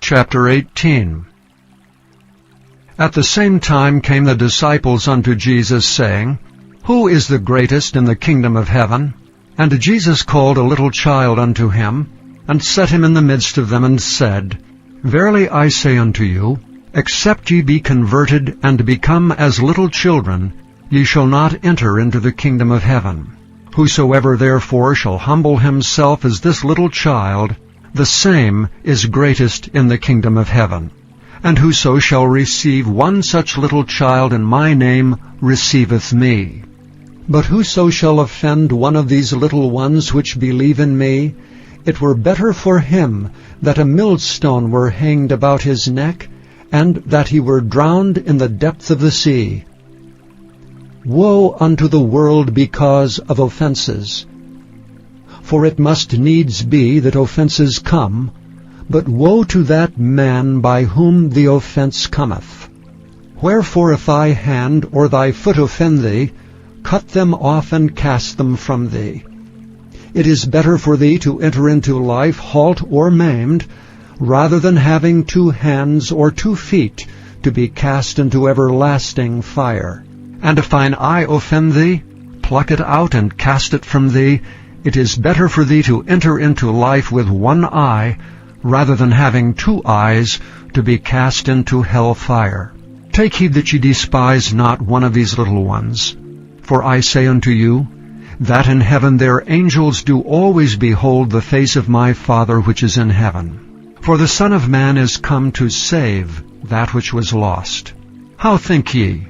Chapter 18. At the same time came the disciples unto Jesus, saying, Who is the greatest in the kingdom of heaven? And Jesus called a little child unto him, and set him in the midst of them, and said, Verily I say unto you, except ye be converted, and become as little children, ye shall not enter into the kingdom of heaven. Whosoever therefore shall humble himself as this little child, the same is greatest in the kingdom of heaven. And whoso shall receive one such little child in my name receiveth me. But whoso shall offend one of these little ones which believe in me, it were better for him that a millstone were hanged about his neck, and that he were drowned in the depth of the sea. Woe unto the world because of offenses! For it must needs be that offenses come, but woe to that man by whom the offense cometh. Wherefore if thy hand or thy foot offend thee, cut them off and cast them from thee. It is better for thee to enter into life halt or maimed, rather than having 2 hands or 2 feet to be cast into everlasting fire. And if thine eye offend thee, pluck it out and cast it from thee. It is better for thee to enter into life with 1 eye, rather than having 2 eyes to be cast into hell fire. Take heed that ye despise not one of these little ones. For I say unto you, that in heaven their angels do always behold the face of my Father which is in heaven. For the Son of Man is come to save that which was lost. How think ye?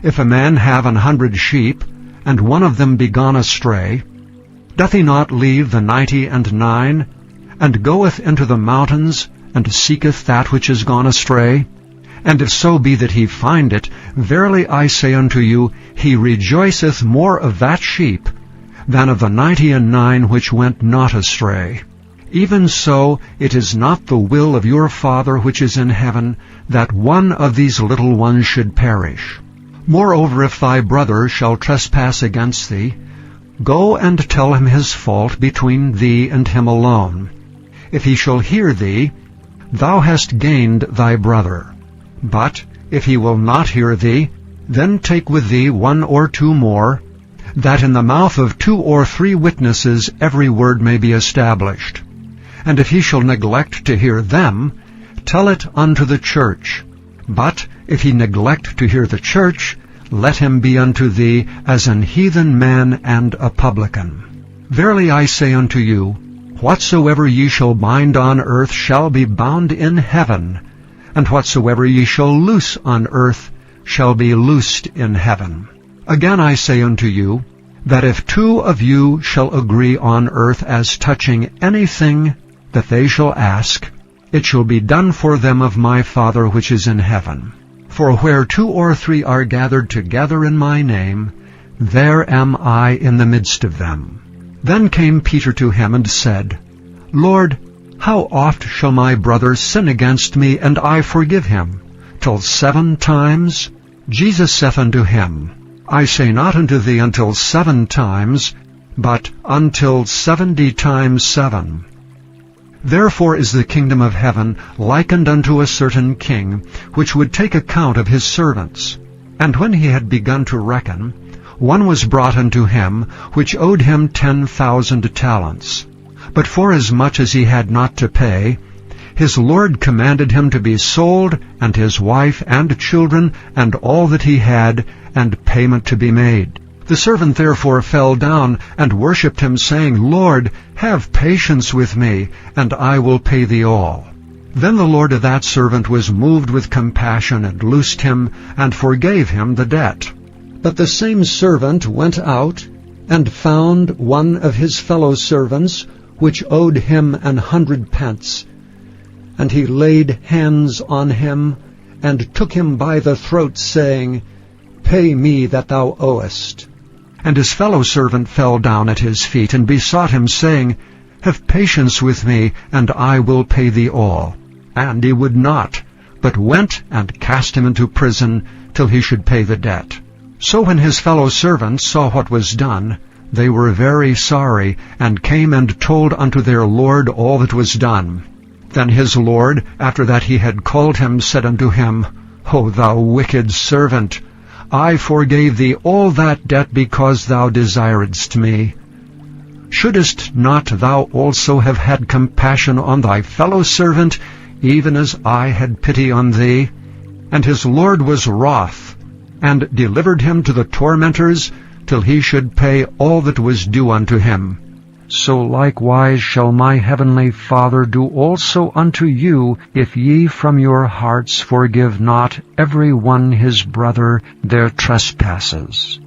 If a man have 100 sheep, and one of them be gone astray, doth he not leave the 99, and goeth into the mountains, and seeketh that which is gone astray? And if so be that he find it, verily I say unto you, he rejoiceth more of that sheep than of the 99 which went not astray. Even so it is not the will of your Father which is in heaven, that one of these little ones should perish. Moreover, if thy brother shall trespass against thee, go and tell him his fault between thee and him alone. If he shall hear thee, thou hast gained thy brother. But if he will not hear thee, then take with thee 1 or 2 more, that in the mouth of 2 or 3 witnesses every word may be established. And if he shall neglect to hear them, tell it unto the church. But if he neglect to hear the church, let him be unto thee as an heathen man and a publican. Verily I say unto you, whatsoever ye shall bind on earth shall be bound in heaven, and whatsoever ye shall loose on earth shall be loosed in heaven. Again I say unto you, that if 2 of you shall agree on earth as touching anything that they shall ask, it shall be done for them of my Father which is in heaven. For where 2 or 3 are gathered together in my name, there am I in the midst of them. Then came Peter to him and said, Lord, how oft shall my brother sin against me, and I forgive him? Till 7 times? Jesus saith unto him, I say not unto thee until 7 times, but until 70 times 7. Therefore is the kingdom of heaven likened unto a certain king, which would take account of his servants. And when he had begun to reckon, one was brought unto him, which owed him 10,000 talents. But forasmuch as he had not to pay, his Lord commanded him to be sold, and his wife and children, and all that he had, and payment to be made. The servant therefore fell down and worshipped him, saying, Lord, have patience with me, and I will pay thee all. Then the Lord of that servant was moved with compassion, and loosed him, and forgave him the debt. But the same servant went out, and found one of his fellow servants, which owed him 100 pence. And he laid hands on him, and took him by the throat, saying, Pay me that thou owest. And his fellow servant fell down at his feet, and besought him, saying, Have patience with me, and I will pay thee all. And he would not, but went and cast him into prison, till he should pay the debt. So when his fellow servants saw what was done, they were very sorry, and came and told unto their Lord all that was done. Then his lord, after that he had called him, said unto him, O thou wicked servant, I forgave thee all that debt because thou desiredst me. Shouldest not thou also have had compassion on thy fellow servant, even as I had pity on thee? And his lord was wroth, and delivered him to the tormentors, till he should pay all that was due unto him. So likewise shall my heavenly Father do also unto you, if ye from your hearts forgive not every one his brother their trespasses.